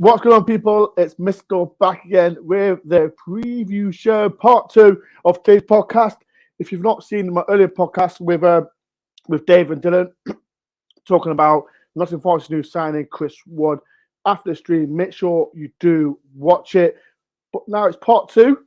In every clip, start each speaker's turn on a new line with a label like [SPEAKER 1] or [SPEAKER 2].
[SPEAKER 1] What's going on, people? It's Mr. back again with the preview show, part two of today's podcast. If you've not seen my earlier podcast with Dave and Dylan talking about Nottingham Forest new signing Chris Wood, after the stream, make sure you do watch it. But now it's part two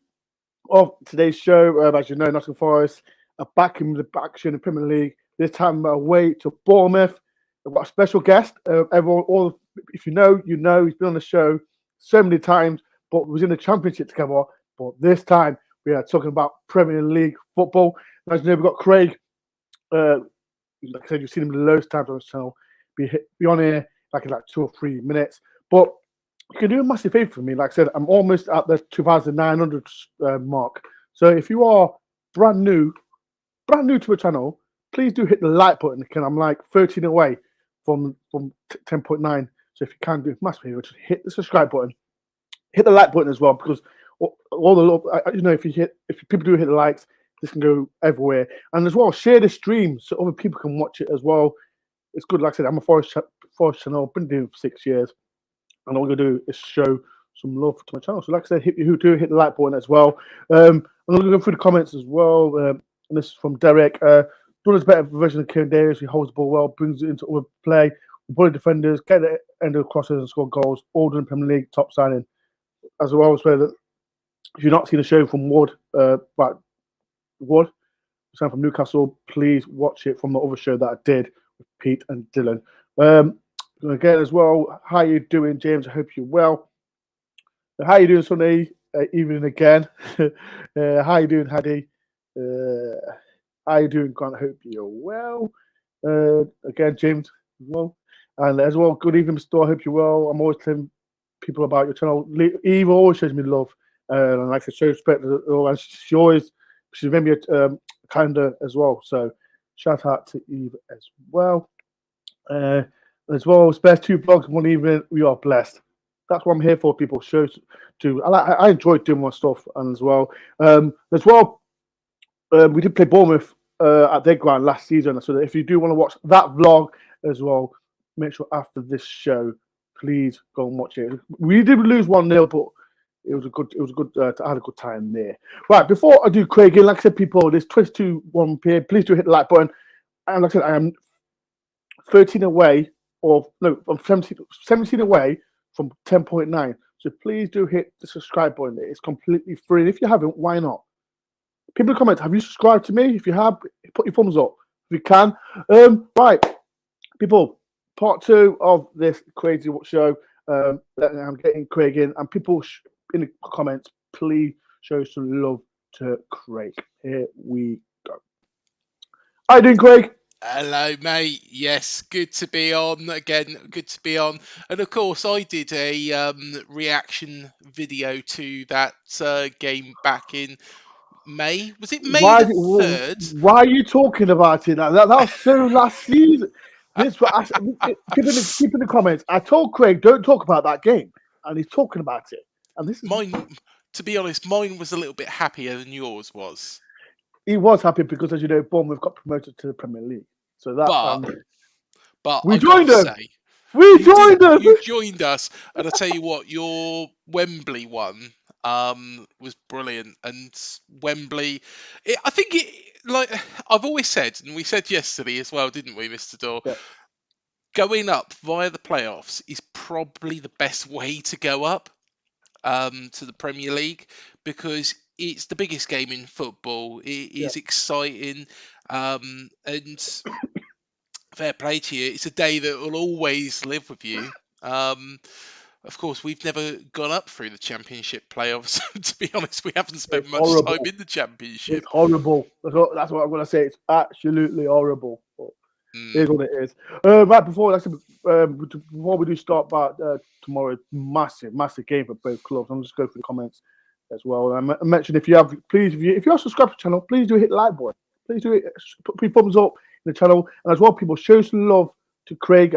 [SPEAKER 1] of today's show. As you know, Nottingham Forest are back in the action in the Premier League. This time away to Bournemouth. I've got a special guest. Everyone, if you know, you know. He's been on the show so many times, but was in the Championship together. But this time, we are talking about Premier League football. As you know, we've got Craig. Like I said, you've seen him loads of times on the channel. Be on here like in 2 or 3 minutes. But you can do a massive favor for me. Like I said, I'm almost at the 2,900 mark. So if you are brand new to the channel, please do hit the like button. I'm like 13 away from 10.9. So if you can do a massive favor, just hit the subscribe button, hit the like button as well, because all the love, if people do hit the likes, this can go everywhere. And as well, share the stream so other people can watch it as well. It's good. Like I said, I'm a Forest channel. I've been doing it for 6 years, and all I'm gonna do is show some love to my hit the like button as well. I'm gonna go through the comments as well. And this is from Derek. Does better version of Kieran Davis. He holds the ball well, brings it into other play, bully defenders, get the end of the crosses and score goals. All done in Premier League, top signing. As well as that, if you've not seen the show from Wood, signed from Newcastle, please watch it from the other show that I did with Pete and Dylan. Again as well, how you doing, James? I hope you're well. How you doing, Sunday evening again? How you doing, Hadi? How you doing, Grant? I hope you're well. Again, James as well. And as well, good evening, Mr. I hope you're well. I'm always telling people about your channel. Eve always shows me love. And like I show respect. And she's made me a calendar as well. So shout out to Eve as well. As well, spare 2 vlogs one evening. We are blessed. That's what I'm here for, people. Shows to I enjoy doing my stuff, and as well, we did play Bournemouth at their ground last season. So if you do want to watch that vlog as well, make sure after this show, please go and watch it. We did lose 1-0, but it was a good. I had a good time there. Right, before I do Craig, like I said, people, there's 22 here. Please do hit the like button. And like I said, I am 13 away, I'm 17 away from 10.9. So please do hit the subscribe button. It's completely free. And if you haven't, why not? People comment, have you subscribed to me? If you have, put your thumbs up if you can. Right, people, part 2 of this crazy show. I'm getting Craig in, and people in the comments, please show some love to Craig. Here we go. How you doing, Craig?
[SPEAKER 2] Hello, mate. Yes, good to be on again. Good to be on. And of course, I did a reaction video to that game back in May. Was it May the 3rd?
[SPEAKER 1] Why are you talking about it now? That was so last season. Keep in the comments. I told Craig, don't talk about that game, and he's talking about it. And this is
[SPEAKER 2] mine. To be honest, mine was a little bit happier than yours was.
[SPEAKER 1] He was happy because, as you know, Bournemouth got promoted to the Premier League. So that.
[SPEAKER 2] But
[SPEAKER 1] we joined them.
[SPEAKER 2] You joined us, and I tell you what, your Wembley one was brilliant. And Wembley, I think like I've always said, and we said yesterday as well, didn't we, Mr. Dore?
[SPEAKER 1] Yeah.
[SPEAKER 2] Going up via the playoffs is probably the best way to go up to the Premier League, because it's the biggest game in football. It is exciting, and fair play to you. It's a day that will always live with you. Of course, we've never gone up through the Championship playoffs. To be honest, we haven't spent much time in the Championship.
[SPEAKER 1] It's horrible. That's what I'm going to say. It's absolutely horrible. But here's what it is. Right before we do start about tomorrow, massive game for both clubs. I'm just going through the comments as well. And I mentioned if you're subscribed to the channel, please do hit the like button. Please do it. Put your thumbs up in the channel, and as well, people, show some love to Craig.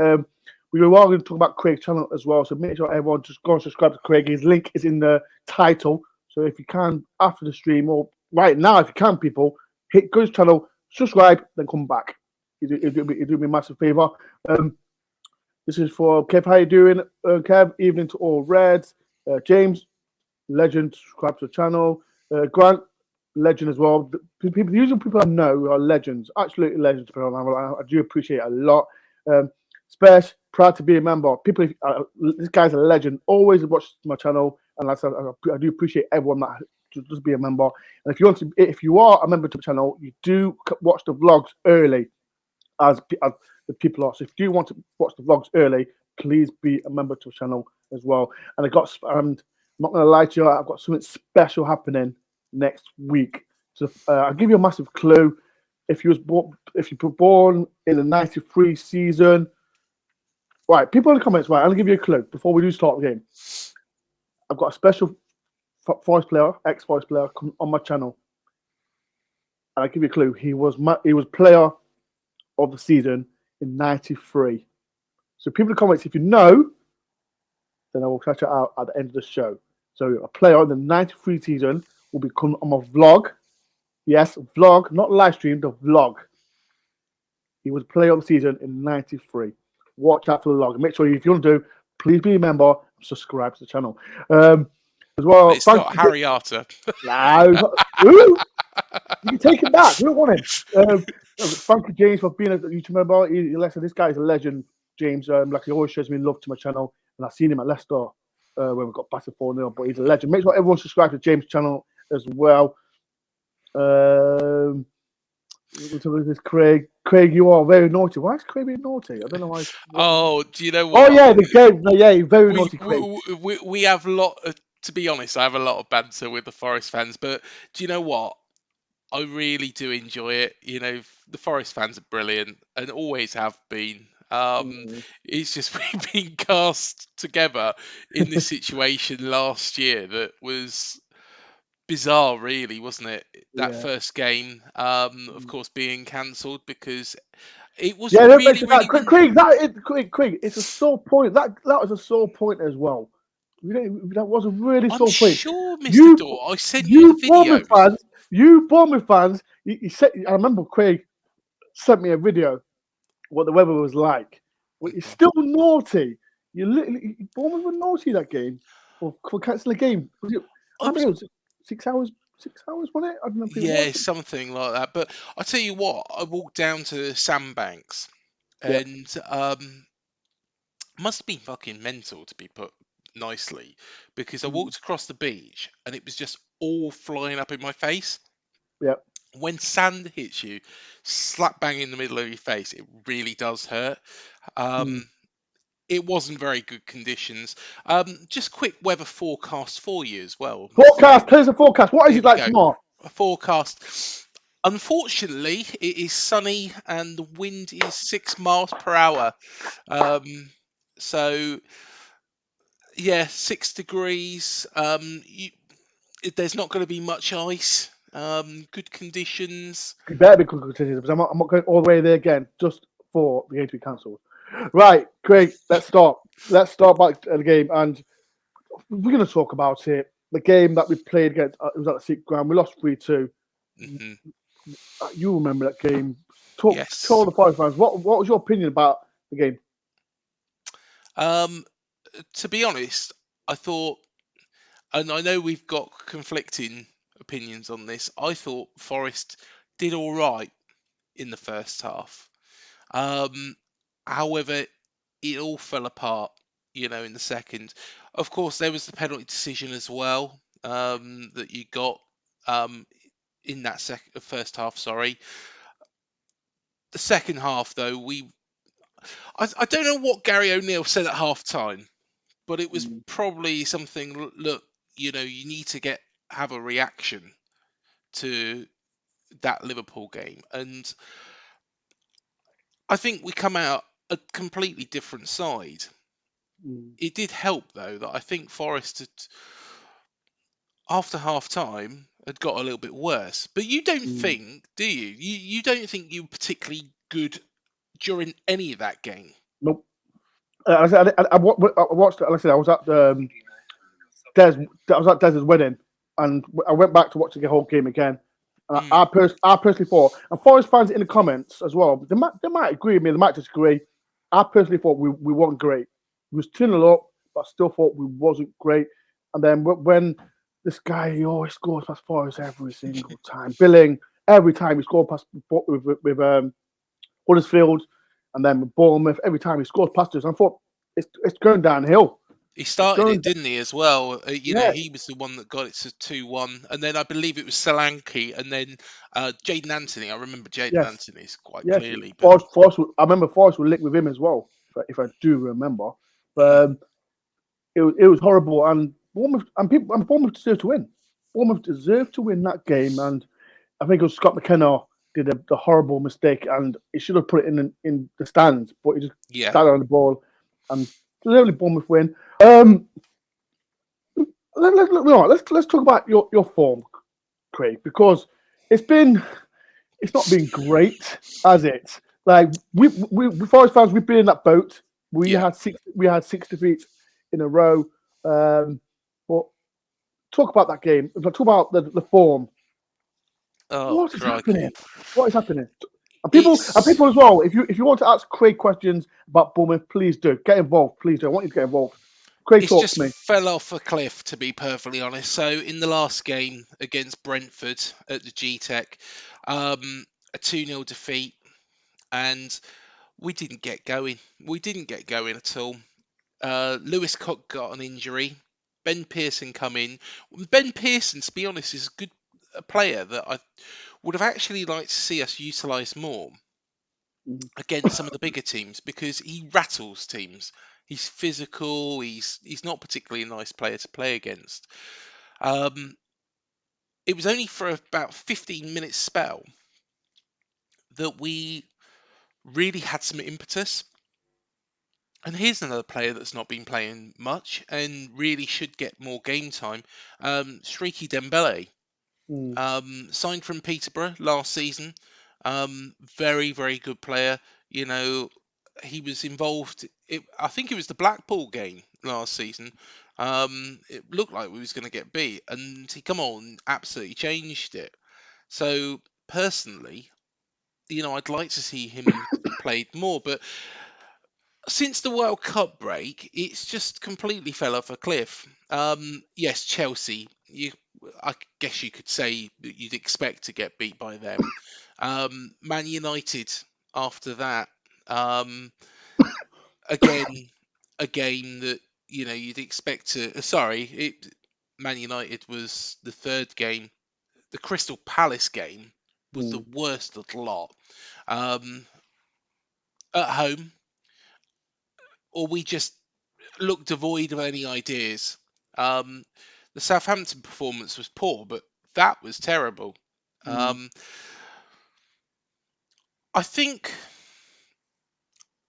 [SPEAKER 1] We were going to talk about Craig's channel as well, so make sure everyone just go and subscribe to Craig. His link is in the title, so if you can after the stream or right now, if you can, people, hit go to his channel, subscribe, then come back. It do me a massive favor. This is for Kev. How you doing, Kev? Evening to all Reds. James, legend, subscribe to the channel. Grant, legend as well. The usual people I know are legends, absolutely legends. I do appreciate it a lot. Spash, proud to be a member. People, this guy's a legend. Always watch my channel, and like I said, I do appreciate everyone that just be a member. And if you are a member to the channel, you do watch the vlogs early, as the people are. So if you do want to watch the vlogs early, please be a member to the channel as well. And I'm not going to lie to you, I've got something special happening next week. So I'll give you a massive clue. If you were born in the '93 season, right? People in the comments, right? I'll give you a clue before we do start the game. I've got a special Forest player, ex-Forest player, on my channel, and I'll give you a clue. He was player of the season in '93. So people in the comments, if you know, then I will catch it out at the end of the show. So a player in the '93 season will become on my vlog. Yes, vlog, not live stream, the vlog. He was player of the season in '93. Watch out for the log. Make sure if you want to do, please be a member, subscribe to the channel. As well,
[SPEAKER 2] it's not Harry Arter.
[SPEAKER 1] No, you can take him back. We don't want him. Thank you, James, for being a YouTube member. Listen, this guy is a legend, James. Like he always shows me love to my channel, and I've seen him at Leicester when we got battered 4-0. But he's a legend. Make sure everyone subscribe to James' channel as well. This Craig, you are very naughty. Why is Craig being naughty? I don't know why.
[SPEAKER 2] Oh, do you know what?
[SPEAKER 1] Oh yeah, the game. Yeah, he's very naughty, Craig.
[SPEAKER 2] We have a lot. To be honest, I have a lot of banter with the Forest fans, but do you know what? I really do enjoy it. You know, the Forest fans are brilliant and always have been. It's just we've been cast together in this situation last year that was bizarre, really, wasn't it? That first game, of course, being cancelled because it was really, really.
[SPEAKER 1] Craig, it's a sore point. That was a sore point as well. That was a really sore point.
[SPEAKER 2] Sure, Mr. Dore, I sent you the videos.
[SPEAKER 1] You Bournemouth fans, you said. I remember Craig sent me a video what the weather was like. Well, it's still naughty. Bournemouth were naughty that game for cancelling the game. I mean, it was 6 hours. 6 hours, wasn't it? I don't know if it was.
[SPEAKER 2] Something like that. But I tell you what, I walked down to Sandbanks, and must have been fucking mental, to be put nicely, because I walked across the beach and it was just all flying up in my face.
[SPEAKER 1] Yeah.
[SPEAKER 2] When sand hits you, slap bang in the middle of your face, it really does hurt. It wasn't very good conditions. Just quick weather forecast for you as well.
[SPEAKER 1] Forecast. Here's a forecast. What is it like tomorrow?
[SPEAKER 2] A forecast. Unfortunately, it is sunny and the wind is 6 miles per hour. So, yeah, 6 degrees. There's not going to be much ice. Good conditions.
[SPEAKER 1] You better be good conditions because I'm not going all the way there again just for the game to be cancelled. Right, Craig, let's start. Let's start back at the game, and we're going to talk about it. The game that we played against, it was at the Secret Ground. We lost 3-2. You remember that game? Tell the Forest fans what was your opinion about the game?
[SPEAKER 2] To be honest, I thought, and I know we've got conflicting opinions on this, I thought Forest did all right in the first half. However, it all fell apart, in the second. Of course, there was the penalty decision as well that you got in that first half. Sorry. The second half, though, I don't know what Gary O'Neill said at half time, but it was probably something. Look, you need to have a reaction to that Liverpool game, and I think we come out a completely different side. It did help, though, that I think Forest after half time had got a little bit worse. But you don't think, do you? You don't think you were particularly good during any of that game?
[SPEAKER 1] Nope. I watched it. Like I said, I was at Dez's wedding, and I went back to watch the whole game again. I personally thought, and Forest fans in the comments as well, they might agree with me, they might disagree. I personally thought we weren't great. We was 2-0 up, but I still thought we wasn't great. And then when this guy, he always scores past Forest every single time. Billing, every time he scored past with Huddersfield, and then with Bournemouth, every time he scores past us. I thought it's going downhill.
[SPEAKER 2] He
[SPEAKER 1] It's
[SPEAKER 2] started
[SPEAKER 1] going,
[SPEAKER 2] it, didn't he, as well?
[SPEAKER 1] yeah,
[SPEAKER 2] He was the one that got it to 2-1, and then I believe it was Solanke, and then Jaden Anthony. I remember Jaden
[SPEAKER 1] yes,
[SPEAKER 2] Anthony's quite
[SPEAKER 1] yes.
[SPEAKER 2] clearly, but
[SPEAKER 1] Forest. I remember Forest were linked with him as well, if I do remember.
[SPEAKER 2] mm,
[SPEAKER 1] But it was horrible, and Bournemouth deserved to win. Bournemouth deserved to win that game, and I think it was Scott McKenna did the horrible mistake, and he should have put it in the stands, but he just
[SPEAKER 2] yeah,
[SPEAKER 1] started on the ball, and deservedly Bournemouth win. Let's talk about your form, Craig, because it's not been great, has it? Like we Forest fans, we've been in that boat.
[SPEAKER 2] yeah.
[SPEAKER 1] We had six defeats in a row. But talk about that game. Talk about the form.
[SPEAKER 2] Oh,
[SPEAKER 1] What is happening?
[SPEAKER 2] crikey!
[SPEAKER 1] What is happening? And
[SPEAKER 2] It's
[SPEAKER 1] people as well. If you want to ask Craig questions about Bournemouth, please do get involved. Please do. I want you to get involved. Craig,
[SPEAKER 2] it's
[SPEAKER 1] talk
[SPEAKER 2] just
[SPEAKER 1] to me.
[SPEAKER 2] fell off a cliff, to be perfectly honest. So in the last game against Brentford at the G-Tech, a 2-0 defeat, and we didn't get going. We didn't get going at all. Lewis Cook got an injury. Ben Pearson come in. Ben Pearson, to be honest, is a player that I would have actually liked to see us utilise more
[SPEAKER 1] Mm,
[SPEAKER 2] against some of the bigger teams because he rattles teams. He's physical. He's not particularly a nice player to play against. Um, it was only for about 15 minutes spell that we really had some impetus. And here's another player that's not been playing much and really should get more game time. Streaky Dembele,
[SPEAKER 1] mm,
[SPEAKER 2] signed from Peterborough last season. Very, very good player. You know, he was involved. I think it was the Blackpool game last season. It looked like we was going to get beat, and he come on, absolutely changed it. So personally, I'd like to see him played more, but since the World Cup break, it's just completely fell off a cliff. Yes, Chelsea. I guess you could say that you'd expect to get beat by them. Man United after that. Um, again, a game that you'd expect to. Man United was the third game. The Crystal Palace game was the
[SPEAKER 1] mm,
[SPEAKER 2] worst of the lot. Um, at home, or we just looked devoid of any ideas. Um, the Southampton performance was poor, but that was terrible.
[SPEAKER 1] mm,
[SPEAKER 2] Um, I think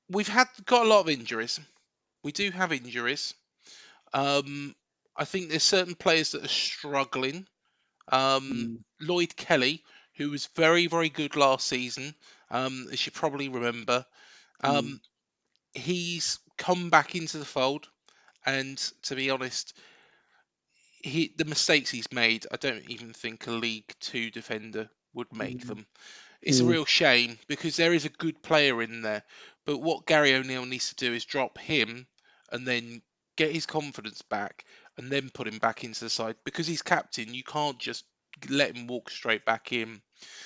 [SPEAKER 2] we've got a lot of injuries. We do have injuries. Um, I think there's certain players that are struggling.
[SPEAKER 1] mm,
[SPEAKER 2] Lloyd Kelly, who was very, very good last season, as you probably remember,
[SPEAKER 1] mm,
[SPEAKER 2] um, he's come back into the fold. And to be honest, the mistakes he's made, I don't even think a League Two defender would make
[SPEAKER 1] mm,
[SPEAKER 2] them. It's a
[SPEAKER 1] mm,
[SPEAKER 2] real shame because there is a good player in there, but what Gary O'Neill needs to do is drop him and then get his confidence back and then put him back into the side because he's captain. You can't just let him walk straight back in.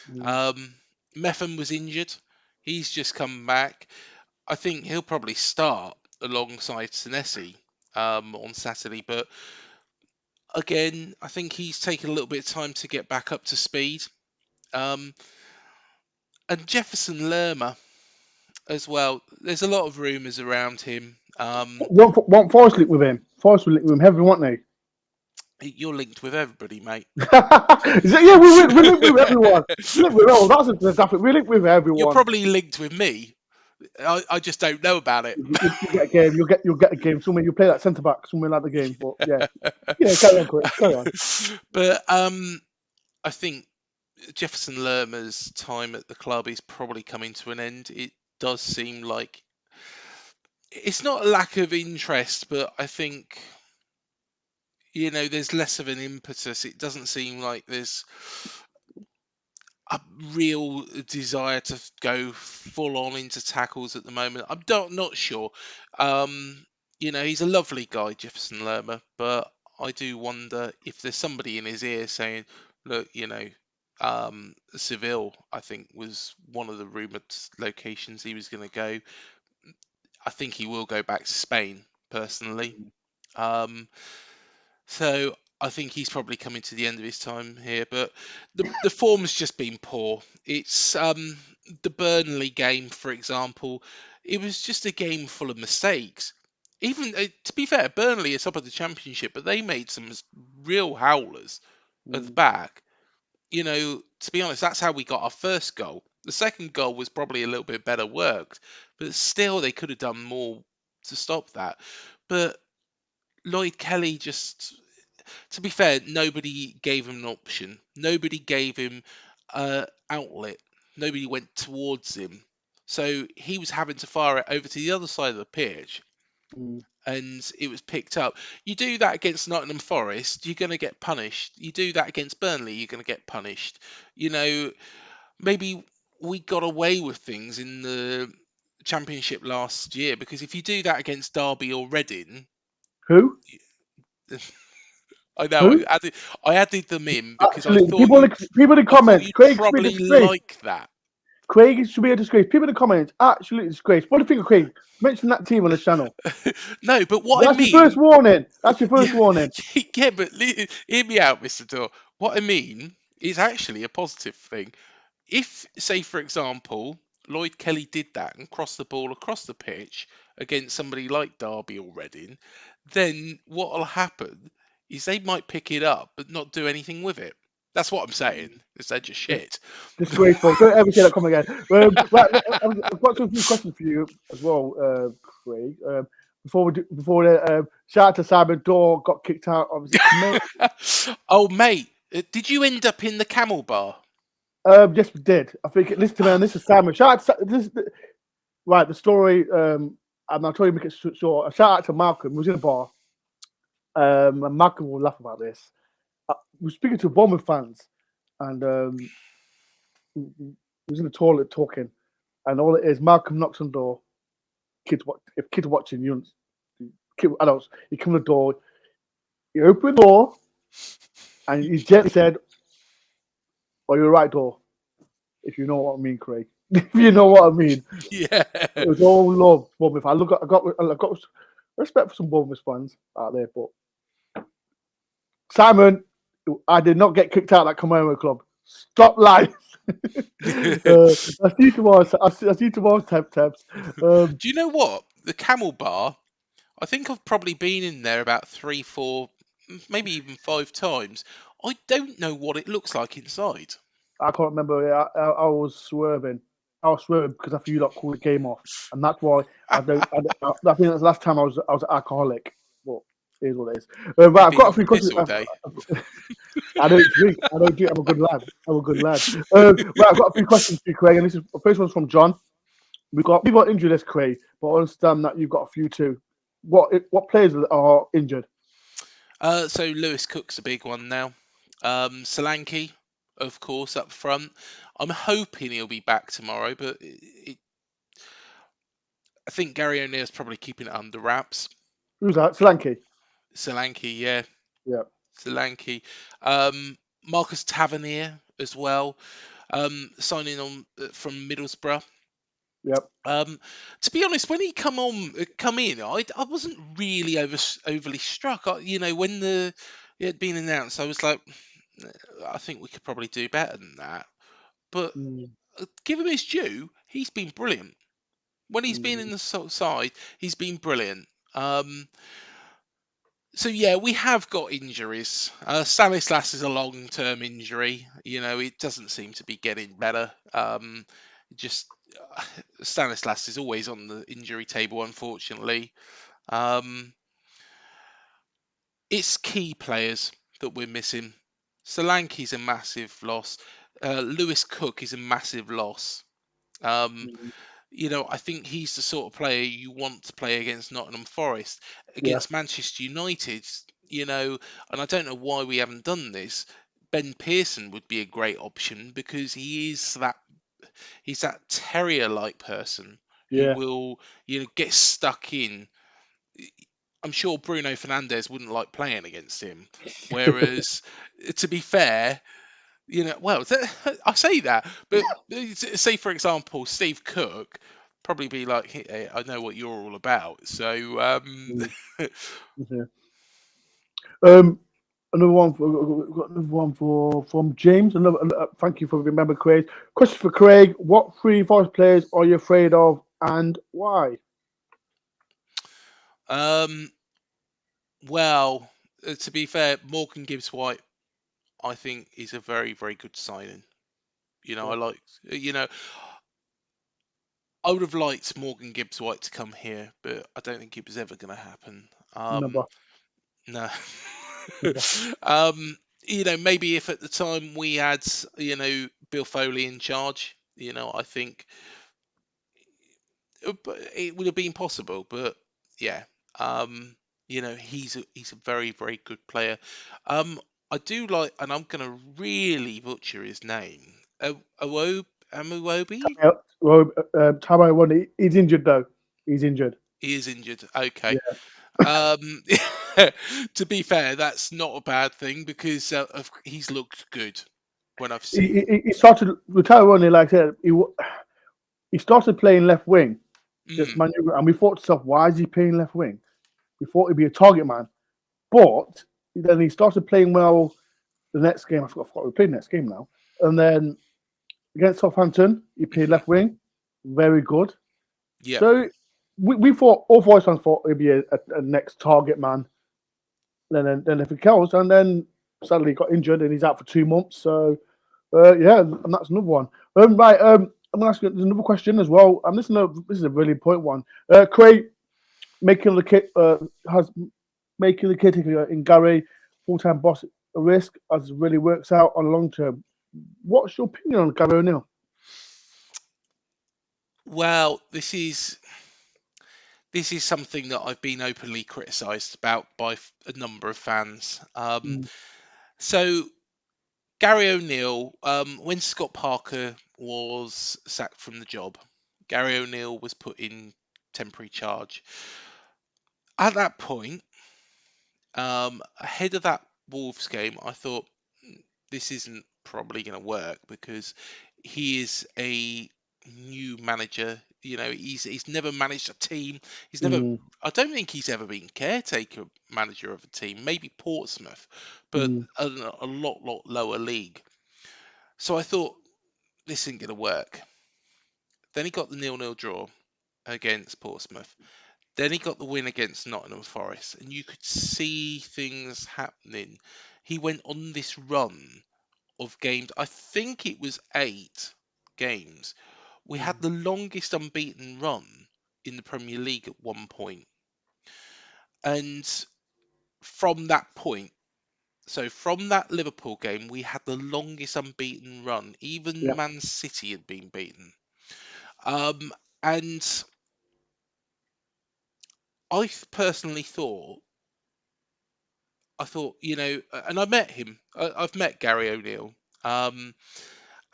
[SPEAKER 1] mm,
[SPEAKER 2] Um, Metham was injured. He's just come back. I think he'll probably start alongside Senesi on Saturday, but again, I think he's taken a little bit of time to get back up to speed. Um, and Jefferson Lerma as well. There's a lot of rumours around him.
[SPEAKER 1] One Forest link with him. Forest will link with him heavy, won't they?
[SPEAKER 2] You're linked with everybody, mate.
[SPEAKER 1] Yeah, we link with everyone. We link with all. That's a graphic. We link with
[SPEAKER 2] You're
[SPEAKER 1] everyone.
[SPEAKER 2] probably linked with me. I just don't know about it.
[SPEAKER 1] You get a game. You'll get a game. Somewhere you play that centre back. Somewhere like the game. But yeah, yeah. Carry on, Chris. Carry on.
[SPEAKER 2] But I think Jefferson Lerma's time at the club is probably coming to an end. It does seem like it's not a lack of interest, but I think there's less of an impetus. It doesn't seem like there's a real desire to go full on into tackles at the moment. I'm not sure. He's a lovely guy, Jefferson Lerma, but I do wonder if there's somebody in his ear saying, look, Seville, I think, was one of the rumoured locations he was going to go. I think he will go back to Spain, personally. Um, so I think he's probably coming to the end of his time here, but the form's just been poor. It's the Burnley game, for example. It was just a game full of mistakes. Even to be fair, Burnley is up at the Championship, but they made some real howlers at the
[SPEAKER 1] Mm.
[SPEAKER 2] back. To be honest, that's how we got our first goal. The second goal was probably a little bit better worked, but still they could have done more to stop that. But Lloyd Kelly just, to be fair, nobody gave him an option. Nobody gave him an outlet. Nobody went towards him. So he was having to fire it over to the other side of the pitch,
[SPEAKER 1] Mm.
[SPEAKER 2] and it was picked up. You do that against Nottingham Forest, you're going to get punished. You do that against Burnley, you're going to get punished. Maybe we got away with things in the Championship last year, because if you do that against Derby or Reading,
[SPEAKER 1] Who?
[SPEAKER 2] I know
[SPEAKER 1] Who?
[SPEAKER 2] I added them in because
[SPEAKER 1] Absolutely. People in the
[SPEAKER 2] I thought
[SPEAKER 1] comments.
[SPEAKER 2] you'd
[SPEAKER 1] Craig should be a
[SPEAKER 2] probably
[SPEAKER 1] disgrace.
[SPEAKER 2] like that.
[SPEAKER 1] Craig should be a disgrace. People in the comments, absolutely disgrace. What do you think of Craig? Mention that team on the channel.
[SPEAKER 2] No, but what I
[SPEAKER 1] That's your first
[SPEAKER 2] mean,
[SPEAKER 1] warning. That's your first
[SPEAKER 2] yeah,
[SPEAKER 1] warning.
[SPEAKER 2] yeah, but hear me out, Mr. Door. What I mean is actually a positive thing. If, say, for example, Lloyd Kelly did that and crossed the ball across the pitch against somebody like Derby or Reading, then what will happen is they might pick it up but not do anything with it. That's what I'm saying. Is they're just
[SPEAKER 1] Dis-
[SPEAKER 2] shit.
[SPEAKER 1] Disgraceful. Don't ever say that comment again. Right, I've got some few questions for you as well, Craig. Before shout out to Simon Dorr got kicked out. Obviously,
[SPEAKER 2] Oh, mate, did you end up in the camel bar?
[SPEAKER 1] yes, we did. I think. Listen to me, and this is Simon. Shout out to this. Right, the story. And I'll try to make it short. A shout out to Malcolm. He was in a bar. And Malcolm will laugh about this. We're speaking to Bournemouth fans, and he was in the toilet talking, and all it is, Malcolm knocks on the door. If kids watching, adults, you come to the door, you open the door, and he gently said, "Are you right door?" If you know what I mean, Craig. If you know what I mean,
[SPEAKER 2] Yeah.
[SPEAKER 1] it was all love, Bournemouth. I got respect for some Bournemouth fans out there, but Simon, I did not get kicked out of that Commonwealth Club. Stop lying. I see tomorrow. I see tomorrow. Tabs.
[SPEAKER 2] Do you know what? The camel bar, I think I've probably been in there about 3, 4, maybe even 5 times. I don't know what it looks like inside.
[SPEAKER 1] I can't remember. I was swerving. I was swerving because I thought you lot called the game off, and that's why I don't. I think that's the last time I was alcoholic. But it is what it is. Right,
[SPEAKER 2] You've
[SPEAKER 1] I've
[SPEAKER 2] been
[SPEAKER 1] got a
[SPEAKER 2] on the
[SPEAKER 1] few
[SPEAKER 2] piss
[SPEAKER 1] questions.
[SPEAKER 2] all day.
[SPEAKER 1] I don't drink. I don't drink. I'm a good lad. I'm a good lad. Right, I've got a few questions for you, Craig, and this is the first one's from John. We've got injured list, Craig, but I understand that you've got a few too. What players are injured?
[SPEAKER 2] So Lewis Cook's a big one now. Solanke, of course, up front. I'm hoping he'll be back tomorrow, but I think Gary O'Neill's probably keeping it under wraps.
[SPEAKER 1] Who's that? Solanke.
[SPEAKER 2] Solanke, yeah,
[SPEAKER 1] Yeah.
[SPEAKER 2] Solanke. Marcus Tavernier as well, signing on from Middlesbrough.
[SPEAKER 1] Yep.
[SPEAKER 2] To be honest, when he come in, I wasn't really overly struck. When it had been announced, I was like, I think we could probably do better than that. But
[SPEAKER 1] Mm,
[SPEAKER 2] give him his due, he's been brilliant. When he's been in
[SPEAKER 1] mm,
[SPEAKER 2] the side, he's been brilliant. So yeah, we have got injuries. Stanislas is a long-term injury. It doesn't seem to be getting better. Just Stanislas is always on the injury table, unfortunately. It's key players that we're missing. Solanke's a massive loss. Lewis Cook is a massive loss. Um,
[SPEAKER 1] mm.
[SPEAKER 2] I think he's the sort of player you want to play against Nottingham Forest,
[SPEAKER 1] Yeah.
[SPEAKER 2] against Manchester United. And I don't know why we haven't done this. Ben Pearson would be a great option because he's that terrier-like person who
[SPEAKER 1] Yeah.
[SPEAKER 2] will get stuck in. I'm sure Bruno Fernandes wouldn't like playing against him. Whereas, to be fair, well, I say that, but say for example, Steve Cook probably be like, "Hey, I know what you're all about." So,
[SPEAKER 1] Mm, yeah. Um, another one. Got another one for from James. Thank you for remember Craig. Question for Craig: what three Forest players are you afraid of, and why?
[SPEAKER 2] um, well, to be fair, Morgan Gibbs White, I think, is a very, very good signing.
[SPEAKER 1] Yeah.
[SPEAKER 2] I like, I would have liked Morgan Gibbs White to come here, but I don't think it was ever going to happen.
[SPEAKER 1] Number.
[SPEAKER 2] No.
[SPEAKER 1] Number.
[SPEAKER 2] Maybe if at the time we had, Bill Foley in charge, I think it would have been possible. But yeah, he's a very, very good player. Um, I do like, and I'm going to really butcher his name. Amuobi?
[SPEAKER 1] Well, Tabo won. He's injured though. He's injured.
[SPEAKER 2] He is injured. Okay.
[SPEAKER 1] Yeah.
[SPEAKER 2] Um, to be fair, that's not a bad thing because he's looked good when I've
[SPEAKER 1] He,
[SPEAKER 2] seen him.
[SPEAKER 1] he started with Tabo won. Like I said, he started playing left wing. This
[SPEAKER 2] Mm,
[SPEAKER 1] man, and we thought to ourselves, why is he playing left wing? We thought he'd be a target man, but then he started playing well the next game. I forgot we played next game now. And then against Southampton, he played
[SPEAKER 2] hmm
[SPEAKER 1] left wing, very good.
[SPEAKER 2] Yep.
[SPEAKER 1] So we thought all voice fans thought he'd be a next target man. Then if he kills, and then sadly he got injured and he's out for 2 months. So yeah, and that's another one. Right, I'm gonna ask you there's another question as well. And this is a really important one. Craig making the kit has making the caretaker in Gary full time boss a risk as it really works out on long term. What's your opinion on Gary O'Neill?
[SPEAKER 2] Well, this is something that I've been openly criticised about by a number of fans.
[SPEAKER 1] Mm,
[SPEAKER 2] So Gary O'Neill, when Scott Parker was sacked from the job, Gary O'Neill was put in temporary charge. At that point, ahead of that Wolves game, I thought this isn't probably going to work because he is a new manager. He's never managed a team. He's never.
[SPEAKER 1] mm,
[SPEAKER 2] I don't think he's ever been caretaker manager of a team. Maybe Portsmouth, but
[SPEAKER 1] mm,
[SPEAKER 2] a lot lower league. So I thought this isn't going to work. Then he got the 0-0 draw against Portsmouth. Then he got the win against Nottingham Forest, and you could see things happening. He went on this run of games. I think it was 8 games. We had
[SPEAKER 1] mm.
[SPEAKER 2] the longest unbeaten run in the Premier League at one point. And from that point, so from that Liverpool game, we had the longest unbeaten run. Even
[SPEAKER 1] Yeah.
[SPEAKER 2] Man City had been beaten. Um, and personally thought, and I met him. I've met Gary O'Neill. Um,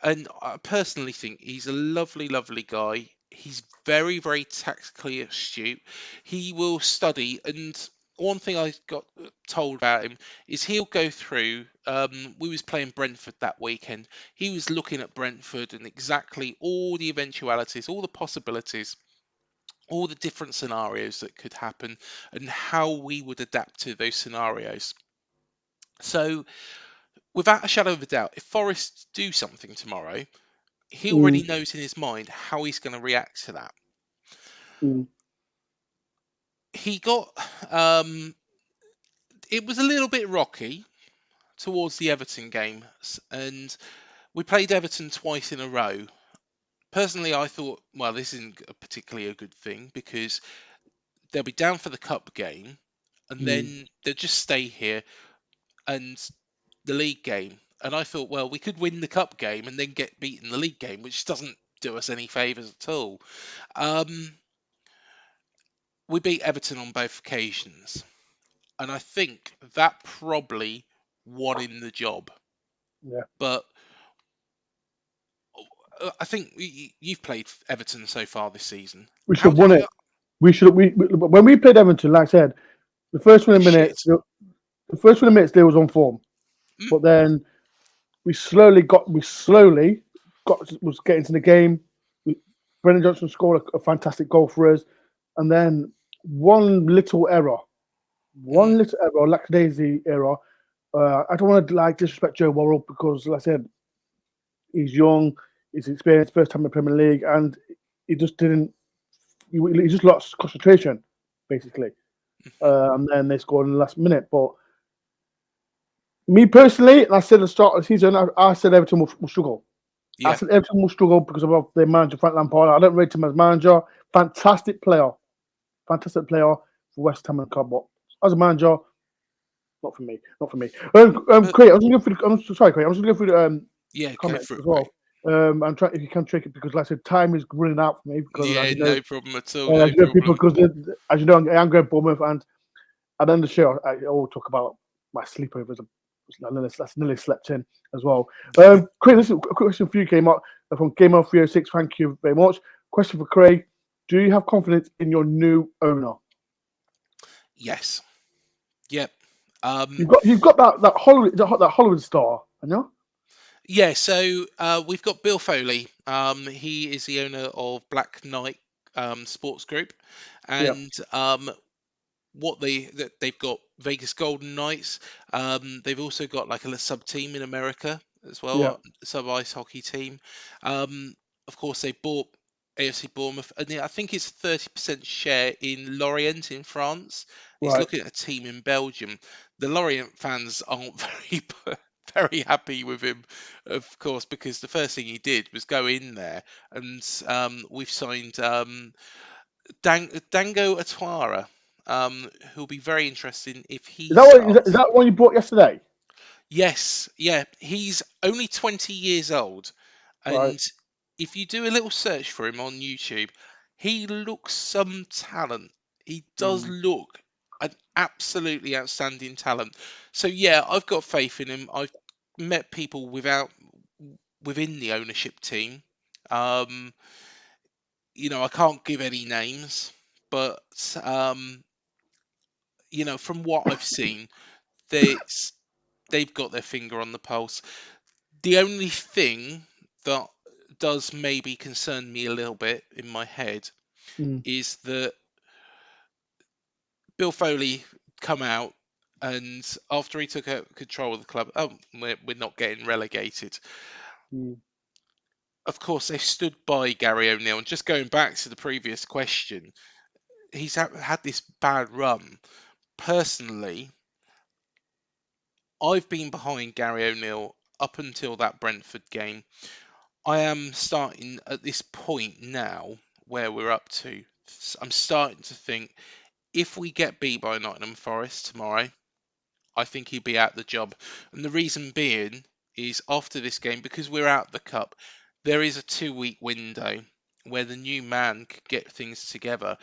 [SPEAKER 2] and I personally think he's a lovely, lovely guy. He's very, very tactically astute. He will study, and one thing I got told about him is he'll go through. We was playing Brentford that weekend. He was looking at Brentford and exactly all the eventualities, all the possibilities, all the different scenarios that could happen, and how we would adapt to those scenarios. So, without a shadow of a doubt, if Forest do something tomorrow, he already
[SPEAKER 1] Mm,
[SPEAKER 2] knows in his mind how he's going to react to that.
[SPEAKER 1] mm,
[SPEAKER 2] He got it was a little bit rocky towards the Everton game, and we played Everton twice in a row. Personally, I thought, well, this isn't particularly a good thing because they'll be down for the cup game, and
[SPEAKER 1] mm,
[SPEAKER 2] then they'll just stay here and the league game. And I thought, well, we could win the cup game and then get beaten the league game, which doesn't do us any favours at all. Um, we beat Everton on both occasions, and I think that probably won him the job.
[SPEAKER 1] Yeah.
[SPEAKER 2] But I think you've played Everton so far this season.
[SPEAKER 1] We should
[SPEAKER 2] How
[SPEAKER 1] have
[SPEAKER 2] did
[SPEAKER 1] won
[SPEAKER 2] you?
[SPEAKER 1] it. We when we played Everton, like I said, the first 20 minutes,
[SPEAKER 2] Shit.
[SPEAKER 1] the first 20 minutes they was on form,
[SPEAKER 2] Mm,
[SPEAKER 1] but then we slowly got was getting to the game. Brendan Johnson scored a fantastic goal for us, and then one
[SPEAKER 2] mm,
[SPEAKER 1] little error, lackadaisy error. I don't want to like disrespect Joe Worrell because, like I said, he's young, he's experienced, first time in the Premier League, and he just didn't. He just lost concentration, basically.
[SPEAKER 2] mhm.
[SPEAKER 1] And then they scored in the last minute. But me personally, and I said at the start of the season, I said Everton will struggle. I
[SPEAKER 2] Yeah.
[SPEAKER 1] said Everton will struggle because of their manager, Frank Lampard. I don't rate him as manager. Fantastic player for West Ham and club, but as a manager, not for me. Not for me.
[SPEAKER 2] But
[SPEAKER 1] Craig, I was going to go through. I'm sorry, Craig. I was going to go through
[SPEAKER 2] yeah, go
[SPEAKER 1] comments
[SPEAKER 2] for it,
[SPEAKER 1] as
[SPEAKER 2] Craig.
[SPEAKER 1] well. I'm trying if you can trick it because, like I said, time is running out for me because,
[SPEAKER 2] Yeah, no problem at all. No
[SPEAKER 1] people,
[SPEAKER 2] problem.
[SPEAKER 1] because as you know, I'm going Bournemouth, and at the end of the show, I always talk about my sleepovers. That's nearly slept in as well. Craig, listen, a quick question for you came up from Game of 306. Thank you very much. Question for Craig: do you have confidence in your new owner?
[SPEAKER 2] Yes. Yep. Um,
[SPEAKER 1] You've got that Hollywood star, I know.
[SPEAKER 2] yeah, so we've got Bill Foley. He is the owner of Black Knight Sports Group,
[SPEAKER 1] Yeah,
[SPEAKER 2] and they've got Vegas Golden Knights. They've also got like a sub team in America as
[SPEAKER 1] yeah,
[SPEAKER 2] well, a sub ice hockey team. Um, of course, they bought AFC Bournemouth, and I think it's 30% share in Lorient in France. He's
[SPEAKER 1] right.
[SPEAKER 2] looking at a team in Belgium. The Lorient fans aren't very happy with him, of course, because the first thing he did was go in there, and we've signed. Dango Atwara, who'll be very interesting if he
[SPEAKER 1] Is
[SPEAKER 2] starts.
[SPEAKER 1] that one you bought yesterday?
[SPEAKER 2] Yes, yeah, he's only 20 years old,
[SPEAKER 1] Right.
[SPEAKER 2] and if you do a little search for him on YouTube, he looks some talent. He does
[SPEAKER 1] Mm,
[SPEAKER 2] look an absolutely outstanding talent. So yeah, I've got faith in him. I've met people within the ownership team. Um, I can't give any names, but from what I've seen, they they've got their finger on the pulse. The only thing that does maybe concern me a little bit in my head
[SPEAKER 1] mm,
[SPEAKER 2] is that Bill Foley come out and after he took control of the club, oh, we're not getting relegated.
[SPEAKER 1] mm,
[SPEAKER 2] Of course, they stood by Gary O'Neill. And just going back to the previous question, he's had this bad run. Personally, I've been behind Gary O'Neill up until that Brentford game. I am starting at this point now where we're up to. I'm starting to think if we get beat by Nottingham Forest tomorrow, I think he'd be out the job. And the reason being is after this game, because we're out the cup, there is a 2 week window where the new man could get things together.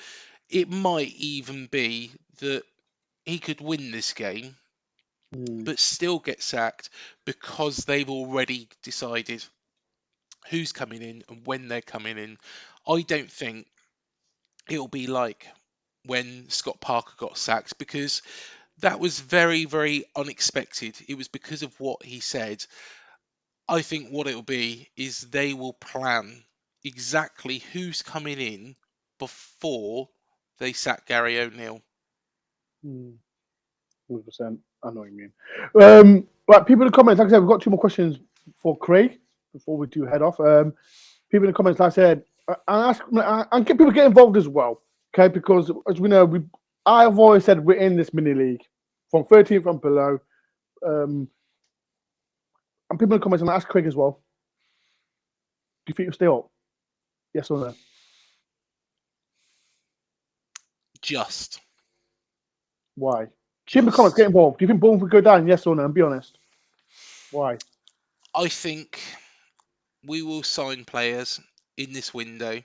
[SPEAKER 2] It might even be that he could win this game
[SPEAKER 1] mm,
[SPEAKER 2] but still get sacked because they've already decided who's coming in and when they're coming in. I don't think it'll be like when Scott Parker got sacked because that was very, very unexpected. It was because of what he said. I think what it'll be is they will plan exactly who's coming in before they sack Gary O'Neill.
[SPEAKER 1] mm. 100%. I know what you mean. Right, people in the comments, like I said, we've got two more questions for Craig before we do head off. People in the comments, like I said, and get people get involved as well. Okay, because as we know, I've always said we're in this mini league from 13th and below. Um, and people in the comments, and I ask Craig as well. Do you think you'll stay up? Yes or no?
[SPEAKER 2] Just,
[SPEAKER 1] Why? People in the comments, get
[SPEAKER 2] just.
[SPEAKER 1] involved. Do you think Bournemouth will go down? Yes or no? And be honest. Why?
[SPEAKER 2] I think we will sign players in this window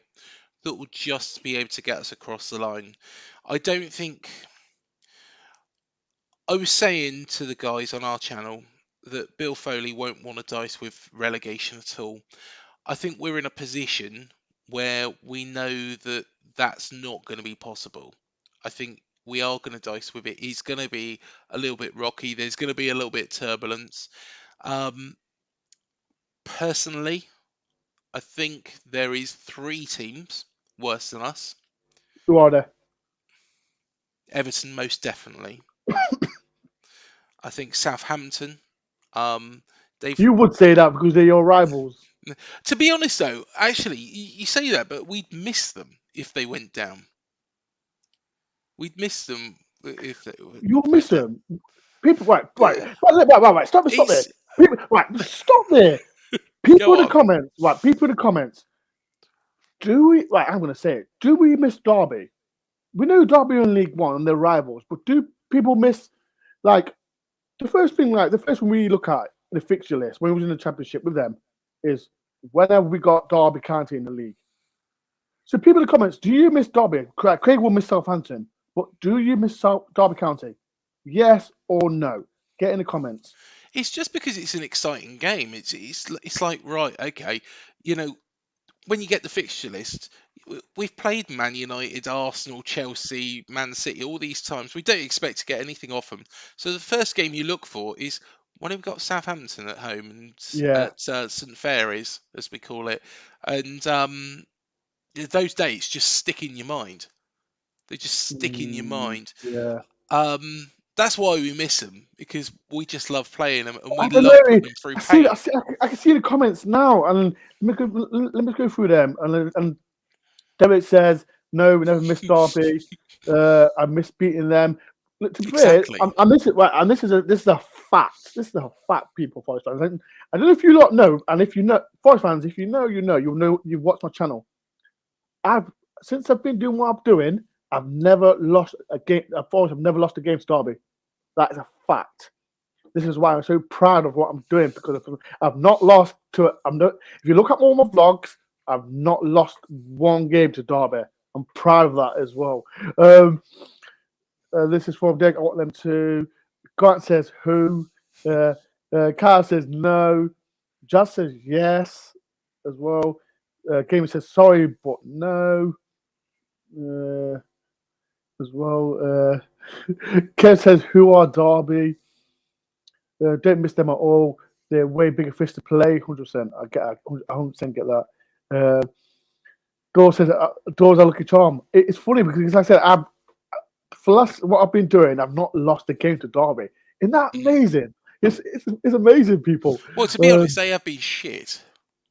[SPEAKER 2] that will just be able to get us across the line. I don't think. I was saying to the guys on our channel that Bill Foley won't want to dice with relegation at all. I think we're in a position where we know that that's not going to be possible. I think we are going to dice with it. It's going to be a little bit rocky. There's going to be a little bit of turbulence. Personally, I think there is 3 teams worse than us.
[SPEAKER 1] Who are they?
[SPEAKER 2] Everton, most definitely. I think Southampton. They've.
[SPEAKER 1] You would say that because they're your rivals.
[SPEAKER 2] To be honest, though, actually, you say that, but we'd miss them if they went down. We'd miss them if they
[SPEAKER 1] You'll
[SPEAKER 2] went
[SPEAKER 1] miss
[SPEAKER 2] down.
[SPEAKER 1] them. People, right. Stop there. People, right, stop there. People in
[SPEAKER 2] Go
[SPEAKER 1] the
[SPEAKER 2] on.
[SPEAKER 1] comments, right? People in the comments. Do we? Right, I'm going to say it. Do we miss Derby? We know Derby are in League One and they're rivals, but do people miss like the first thing? Like the first one we look at the fixture list when we was in the Championship with them is whenever we got Derby County in the league. So people in the comments, do you miss Derby? Craig will miss Southampton, but do you miss Derby County? Yes or no? Get in the comments.
[SPEAKER 2] It's just because it's an exciting game. It's like, right, okay, you know, when you get the fixture list, we've played Man United, Arsenal, Chelsea, Man City all these times. We don't expect to get anything off them. So the first game you look for is when we've got Southampton at home and
[SPEAKER 1] Yeah.
[SPEAKER 2] at St Fary's, as we call it, and those dates just stick in your mind. They just stick in your mind.
[SPEAKER 1] Yeah.
[SPEAKER 2] That's why we miss them, because we just love playing them and we
[SPEAKER 1] I don't
[SPEAKER 2] love putting
[SPEAKER 1] know.
[SPEAKER 2] them through
[SPEAKER 1] I see.
[SPEAKER 2] pain.
[SPEAKER 1] I can see the comments now, and let me go through them. And Derek says, "No, we never missed Derby. I miss beating them." Look, to be fair,
[SPEAKER 2] Exactly.
[SPEAKER 1] I miss it. Right, and this is a fact. This is a fact, people, Forest fans. And I don't know if you lot know, and if you know, Forest fans, if you know, you know, you'll know. You've watched my channel. I've since I've been doing what I'm doing, I've never lost a game. Forest have never lost a game to Derby. That is a fact. This is why I'm so proud of what I'm doing because I've not lost to it. I'm not. If you look at all my vlogs, I've not lost one game to Derby. I'm proud of that as well. This is from Dick. I want them to. Grant says who. Kyle says no. Just says yes as well. Gamer says sorry, but no. As well. Kev says who are Derby. Don't miss them at all. They're way bigger fish to play. 100%. I get. 100% get that. Dore says Dore's a lucky charm. It's funny because, as I said, for last what I've been doing, I've not lost a game to Derby. Isn't that amazing? It's amazing, people.
[SPEAKER 2] Well, to be honest, they have been shit.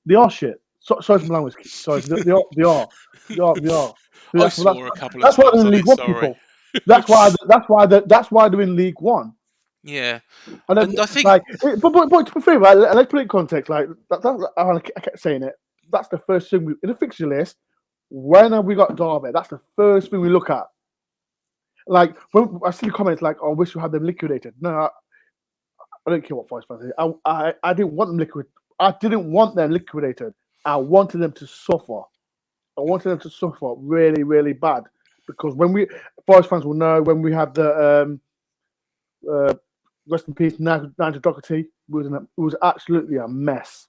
[SPEAKER 1] They are shit. Sorry for my language. Sorry, they are. They are. They are. They are.
[SPEAKER 2] I
[SPEAKER 1] That's
[SPEAKER 2] swore a couple of
[SPEAKER 1] that's why they're
[SPEAKER 2] times
[SPEAKER 1] in
[SPEAKER 2] on
[SPEAKER 1] League
[SPEAKER 2] it.
[SPEAKER 1] One,
[SPEAKER 2] Sorry.
[SPEAKER 1] people. That's why they're in League One.
[SPEAKER 2] Yeah,
[SPEAKER 1] And then,
[SPEAKER 2] and I think
[SPEAKER 1] like, but to be fair, right, let's put it in context. Like, I kept saying it. That's the first thing in the fixture list. When have we got Derby? That's the first thing we look at. Like, when I see the comments, like, oh, I wish we had them liquidated. No, I don't care what Forest fans say. I didn't want them liquidated. I didn't want them liquidated. I wanted them to suffer. I wanted them to suffer really, really bad. Because Forest fans will know when we had the rest in peace, Nigel Doherty. It was absolutely a mess.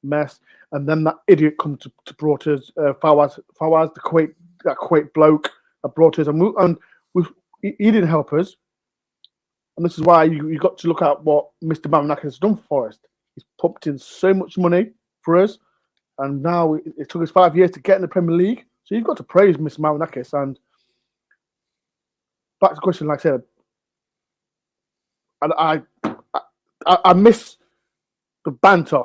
[SPEAKER 1] And then that idiot come to brought us Fawaz, the Kuwait bloke that brought us, and he didn't help us. And this is why you got to look at what Mr. Mamanaka has done for Forest. He's pumped in so much money for us, and now it took us 5 years to get in the Premier League. So you've got to praise Mr. Mamanakis. And back to the question, like I said, and I miss the banter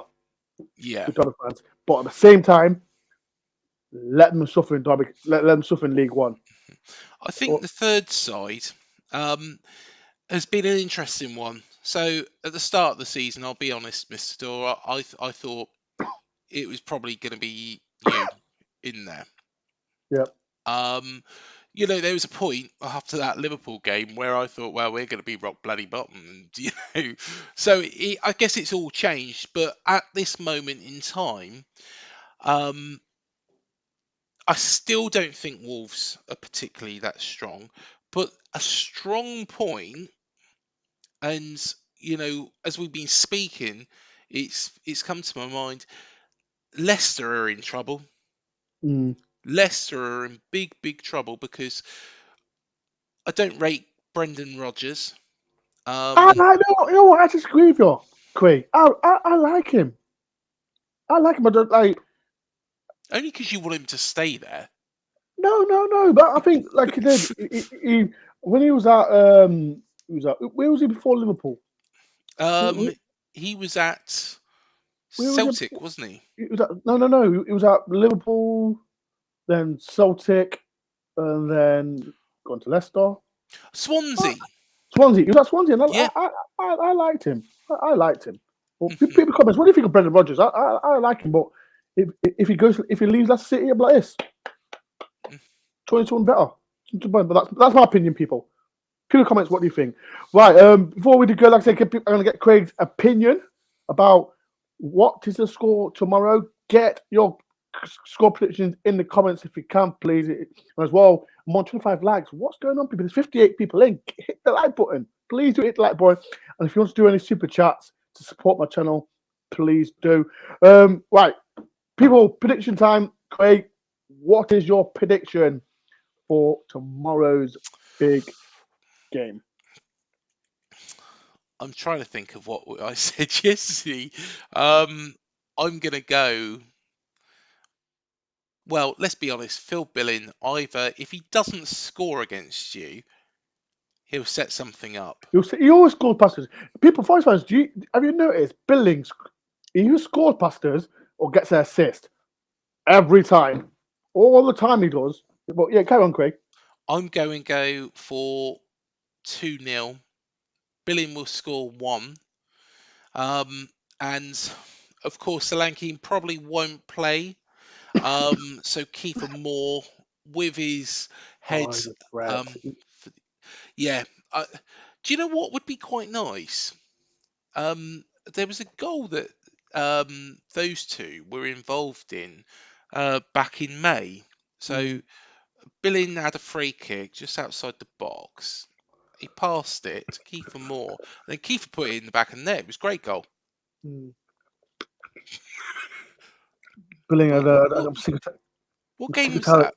[SPEAKER 2] yeah,
[SPEAKER 1] with Derby fans, but at the same time, let them suffer in Derby. Let them suffer in League One.
[SPEAKER 2] I think the third side has been an interesting one. So at the start of the season, I'll be honest, Mr. Dora, I thought it was probably going to be you in there.
[SPEAKER 1] Yeah.
[SPEAKER 2] There was a point after that Liverpool game where I thought, well, we're going to be rock bloody bottom, So I guess it's all changed, but at this moment in time, I still don't think Wolves are particularly that strong, but a strong point, and as we've been speaking, it's come to my mind. Leicester are in trouble.
[SPEAKER 1] Mm.
[SPEAKER 2] Leicester are in big trouble because I don't rate Brendan Rodgers. Um,
[SPEAKER 1] You know what? I disagree with you, Craig. I like him. I like him. I don't like.
[SPEAKER 2] only because you want him to stay there.
[SPEAKER 1] No. But I think like he did. When he was at where was he before Liverpool?
[SPEAKER 2] Um,
[SPEAKER 1] Where,
[SPEAKER 2] he was at
[SPEAKER 1] where was he?
[SPEAKER 2] Celtic, wasn't he?
[SPEAKER 1] He was at, no. He was at Liverpool, then Celtic, and then gone to Leicester. Uh,
[SPEAKER 2] Swansea.
[SPEAKER 1] Swansea. He was at Swansea, and
[SPEAKER 2] Yeah.
[SPEAKER 1] I liked him. I liked him. But people comments. What do you think of Brendan Rodgers? I like him, but if he leaves Leicester City, I'm like this. 22 and better. But that's my opinion, people. People comments. What do you think? Right. Before we do go, like I said, I'm going to get Craig's opinion about what is the score tomorrow. Get your score predictions in the comments if you can, please. And as well, I'm on 25 likes. What's going on, people? There's 58 people in. Hit the like button. Please do hit the like button. And if you want to do any super chats to support my channel, please do. Right. People, prediction time. Craig, what is your prediction for tomorrow's big game?
[SPEAKER 2] I'm trying to think of what I said yesterday. I'm gonna go. Well, let's be honest. Phil Billing, either if he doesn't score against you, he'll set something up.
[SPEAKER 1] He always scores past us. People, Forest fans, have you noticed Billings? He either scores past us or gets an assist every time. All the time he does. But yeah, carry on, Craig.
[SPEAKER 2] I'm going to go for 2-0. Billing will score 1. Um, and of course, Solanke probably won't play. So Kiefer Moore with his
[SPEAKER 1] Oh,
[SPEAKER 2] head.
[SPEAKER 1] he's a threat.
[SPEAKER 2] Um, f- yeah. Do you know what would be quite nice? There was a goal that those two were involved in back in May. So
[SPEAKER 1] Mm,
[SPEAKER 2] Billing had a free kick just outside the box. He passed it to Kiefer Moore, and then Kiefer put it in the back of the net. It was a great goal.
[SPEAKER 1] mm. Billing,
[SPEAKER 2] But
[SPEAKER 1] I'm sick of
[SPEAKER 2] what
[SPEAKER 1] I'm
[SPEAKER 2] game
[SPEAKER 1] sick of
[SPEAKER 2] was
[SPEAKER 1] telling.
[SPEAKER 2] that?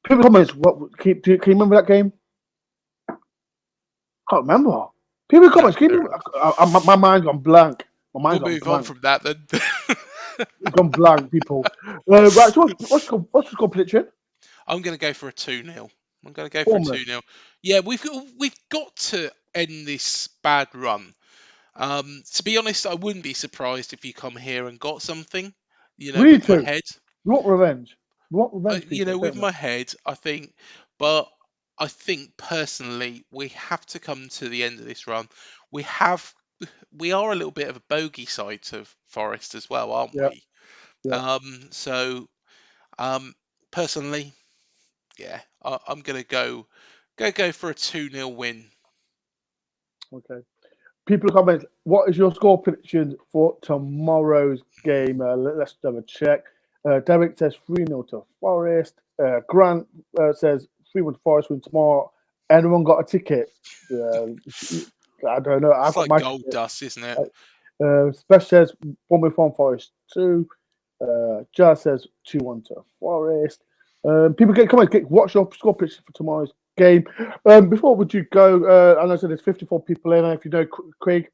[SPEAKER 1] People comments. Can you remember that game? I can't remember. People
[SPEAKER 2] No,
[SPEAKER 1] comments. Can you
[SPEAKER 2] fair
[SPEAKER 1] remember?
[SPEAKER 2] enough.
[SPEAKER 1] My mind's gone blank. My
[SPEAKER 2] We'll
[SPEAKER 1] mind's gone
[SPEAKER 2] move on
[SPEAKER 1] blank.
[SPEAKER 2] from that then.
[SPEAKER 1] It's gone blank, people. Right. So what's your score prediction?
[SPEAKER 2] I'm going to go for a 2-0. I'm going to go for a
[SPEAKER 1] Bournemouth.
[SPEAKER 2] 2-0. Yeah, we've got to end this bad run. To be honest, I wouldn't be surprised if you come here and got something.
[SPEAKER 1] We need
[SPEAKER 2] With my
[SPEAKER 1] to.
[SPEAKER 2] head,
[SPEAKER 1] We want revenge. We want revenge, people,
[SPEAKER 2] with
[SPEAKER 1] don't we?
[SPEAKER 2] my head, I think. But I think personally, we have to come to the end of this run. We have, we are a little bit of a bogey side to Forest as well, aren't
[SPEAKER 1] Yeah,
[SPEAKER 2] we?
[SPEAKER 1] yeah.
[SPEAKER 2] So personally, yeah, I'm gonna go for a 2-0 win.
[SPEAKER 1] Okay. People comment. What is your score prediction for tomorrow's game? Let's have a check. Derek says 3-0 to Forest. Grant says 3-1 to Forest win tomorrow. Anyone got a ticket? I don't know. I've
[SPEAKER 2] It's
[SPEAKER 1] got
[SPEAKER 2] like
[SPEAKER 1] my
[SPEAKER 2] gold
[SPEAKER 1] ticket.
[SPEAKER 2] dust, isn't it?
[SPEAKER 1] Special says 1 from Forest 2. Jazz says 2-1 to Forest. People come on, what's your score prediction for tomorrow's game? Before would you go? I said there's 54 people in. If you know Craig,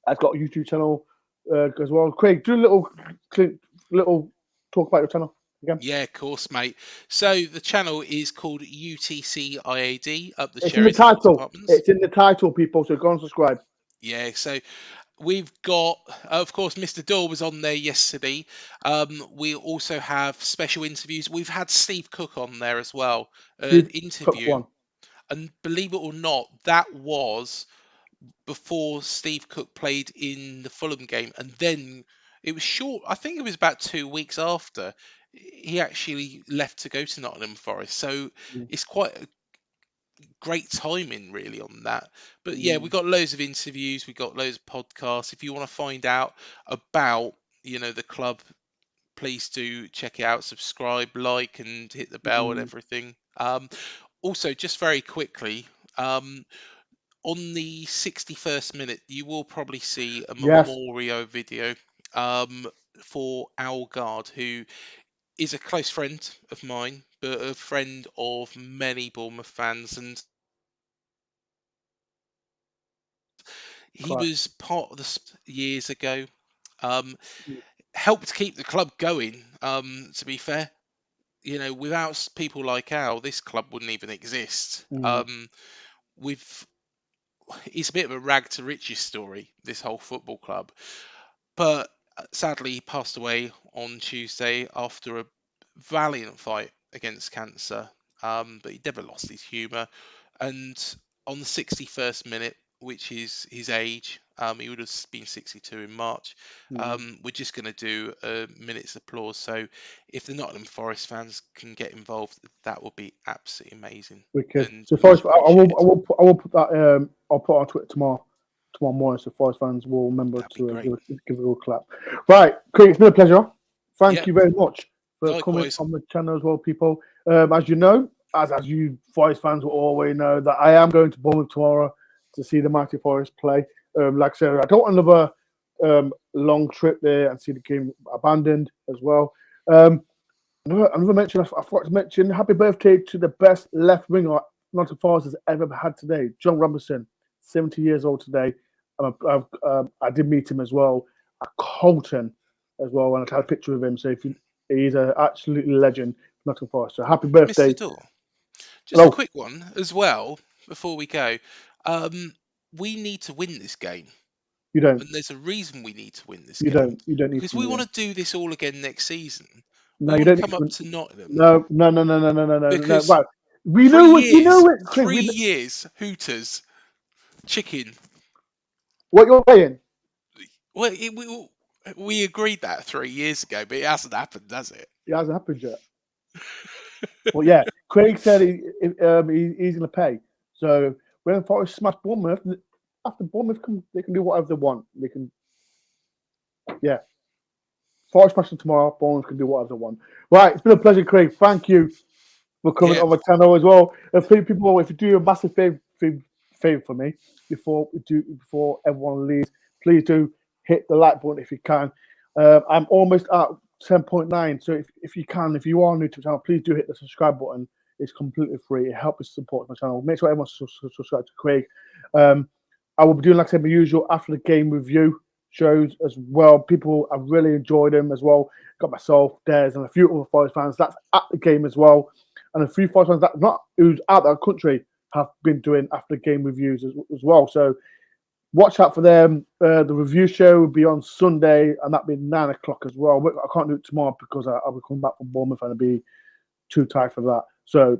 [SPEAKER 1] I've got a YouTube channel as well. Craig, do a little talk about your channel again.
[SPEAKER 2] Yeah, of course, mate. So the channel is called UTCIAD, up the
[SPEAKER 1] It's in the
[SPEAKER 2] cherries of
[SPEAKER 1] title.
[SPEAKER 2] departments.
[SPEAKER 1] It's in the title, people. So go and subscribe.
[SPEAKER 2] Yeah, so we've got, of course, Mr. Dore was on there yesterday. We also have special interviews. We've had Steve Cook on there as well, an
[SPEAKER 1] Steve Cook
[SPEAKER 2] interview.
[SPEAKER 1] one.
[SPEAKER 2] And believe it or not, that was before Steve Cook played in the Fulham game, and then it was short. I think it was about 2 weeks after he actually left to go to Nottingham Forest. So
[SPEAKER 1] Mm,
[SPEAKER 2] it's quite a great timing, really, on that. But yeah, we
[SPEAKER 1] mm,
[SPEAKER 2] got loads of interviews, we got loads of podcasts. If you want to find out about the club, please do check it out. Subscribe, like, and hit the bell and
[SPEAKER 1] mm,
[SPEAKER 2] everything. Also, just very quickly. on the 61st minute, you will probably see a
[SPEAKER 1] Yes,
[SPEAKER 2] memorial video for Al Guard, who is a close friend of mine, but a friend of many Bournemouth fans, and he
[SPEAKER 1] correct.
[SPEAKER 2] was part of the years ago. Um, helped keep the club going. To be fair, without people like Al, this club wouldn't even exist. With It's a bit of a rag to riches story, this whole football club. But sadly, he passed away on Tuesday after a valiant fight against cancer. But he never lost his humour. And on the 61st minute, which is his age, he would have been 62 in March. We're just going to do a minute's applause. So if the Nottingham Forest fans can get involved, that would be absolutely amazing
[SPEAKER 1] Wicked.
[SPEAKER 2] and
[SPEAKER 1] So
[SPEAKER 2] much
[SPEAKER 1] Forest,
[SPEAKER 2] appreciated.
[SPEAKER 1] I will put that. I'll put it on Twitter tomorrow morning, so Forest fans will remember
[SPEAKER 2] That'd be
[SPEAKER 1] to
[SPEAKER 2] great.
[SPEAKER 1] give a little clap. Right, Craig, it's been a pleasure. Thank
[SPEAKER 2] Yeah,
[SPEAKER 1] you very much for coming
[SPEAKER 2] likewise.
[SPEAKER 1] on the channel as well, people. As you know, as you Forest fans will always know, that I am going to Bournemouth tomorrow to see the Mighty Forest play. Like I said, I don't want another long trip there and see the game abandoned as well. Another mention, I forgot to mention, happy birthday to the best left winger Nottingham Forest has ever had today, John Robinson, 70 years old today. I did meet him as well at Colton as well, and I had a picture of him. So he's an absolute legend, Nottingham Forest. So happy
[SPEAKER 2] Mr.
[SPEAKER 1] birthday.
[SPEAKER 2] Door, just a
[SPEAKER 1] Hello.
[SPEAKER 2] quick one as well before we go. Um, we need to win this game,
[SPEAKER 1] You don't.
[SPEAKER 2] and there's a reason we need to win this
[SPEAKER 1] You
[SPEAKER 2] game
[SPEAKER 1] don't. You don't need
[SPEAKER 2] because
[SPEAKER 1] to
[SPEAKER 2] we
[SPEAKER 1] win
[SPEAKER 2] want
[SPEAKER 1] again.
[SPEAKER 2] to do this all again next season.
[SPEAKER 1] No,
[SPEAKER 2] We
[SPEAKER 1] you
[SPEAKER 2] want
[SPEAKER 1] don't
[SPEAKER 2] to
[SPEAKER 1] need
[SPEAKER 2] come
[SPEAKER 1] to
[SPEAKER 2] up
[SPEAKER 1] win.
[SPEAKER 2] to Nottingham
[SPEAKER 1] No, no, no, no, no, no, no, no, no.
[SPEAKER 2] because
[SPEAKER 1] Right. We
[SPEAKER 2] three
[SPEAKER 1] know it. We
[SPEAKER 2] years,
[SPEAKER 1] know it, Craig.
[SPEAKER 2] 3 years, Hooters, chicken.
[SPEAKER 1] What you're saying.
[SPEAKER 2] Well, we agreed that 3 years ago, but it hasn't happened, has it?
[SPEAKER 1] It hasn't happened yet. Well, yeah, Craig said he's going to pay. So when Forest smash Bournemouth, after Bournemouth they can do whatever they want. They can, yeah. Forest smashing tomorrow, Bournemouth can do whatever they want. Right, it's been a pleasure, Craig. Thank you for coming
[SPEAKER 2] Yeah,
[SPEAKER 1] on the channel as well. People, if you do a massive favor for me before everyone leaves, please do hit the like button if you can. I'm almost at 10.9, so if you can, if you are new to the channel, please do hit the subscribe button. It's completely free. It helps us support my channel. Make sure everyone subscribe to Craig. I will be doing, like I said, my usual after the game review shows as well. People have really enjoyed them as well. Got myself, Des, and a few other Forest fans. That's at the game as well, and a few Forest fans that not who's out of the country have been doing after game reviews as well. So watch out for them. The review show will be on Sunday, and that'll be 9 o'clock as well. I can't do it tomorrow because I'll be coming back from Bournemouth and I'll be too tired for that. So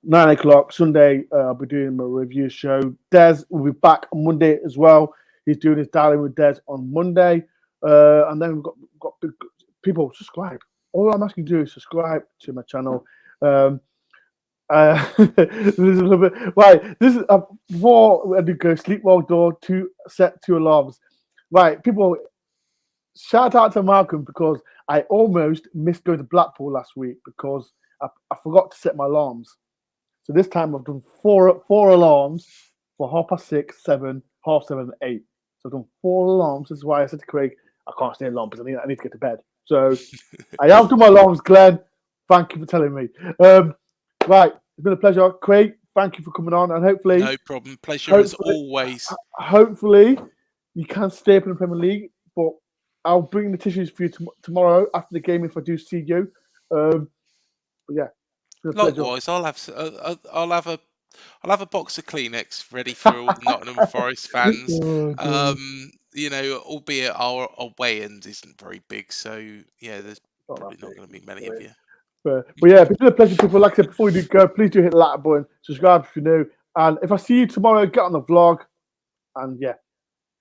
[SPEAKER 1] 9 o'clock Sunday, I'll be doing my review show. Des will be back on Monday as well. He's doing his dialing with Des on Monday, and then we've got people subscribe. All I'm asking you to do is subscribe to my channel. This is a little bit right. This is before I do go sleep well door to set 2 alarms. Right, people, shout out to Malcolm because I almost missed going to Blackpool last week because I forgot to set my alarms. So this time I've done four alarms for 6:30, 7, 7:30, and 8. So I've done 4 alarms. This is why I said to Craig, I can't stay long because I need to get to bed. So I have done my alarms, Glenn. Thank you for telling me. Right, it's been a pleasure, Craig. Thank you for coming on, and
[SPEAKER 2] no problem. Pleasure as always.
[SPEAKER 1] hopefully you can stay up in the Premier League. But I'll bring the tissues for you tomorrow after the game if I do see you. But yeah, it's been a pleasure.
[SPEAKER 2] Likewise, I'll have a box of Kleenex ready for all the Nottingham Forest fans.
[SPEAKER 1] Oh, dear.
[SPEAKER 2] Albeit our away end isn't very big, so yeah, there's
[SPEAKER 1] Not
[SPEAKER 2] probably
[SPEAKER 1] that
[SPEAKER 2] not
[SPEAKER 1] big.
[SPEAKER 2] going to be many of you.
[SPEAKER 1] But yeah, it's been a pleasure, people. Like I said, before we do go, please do hit the like button, subscribe if you're new. And if I see you tomorrow, get on the vlog. And yeah,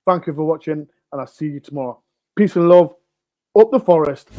[SPEAKER 1] thank you for watching, and I'll see you tomorrow. Peace and love. Up the Forest.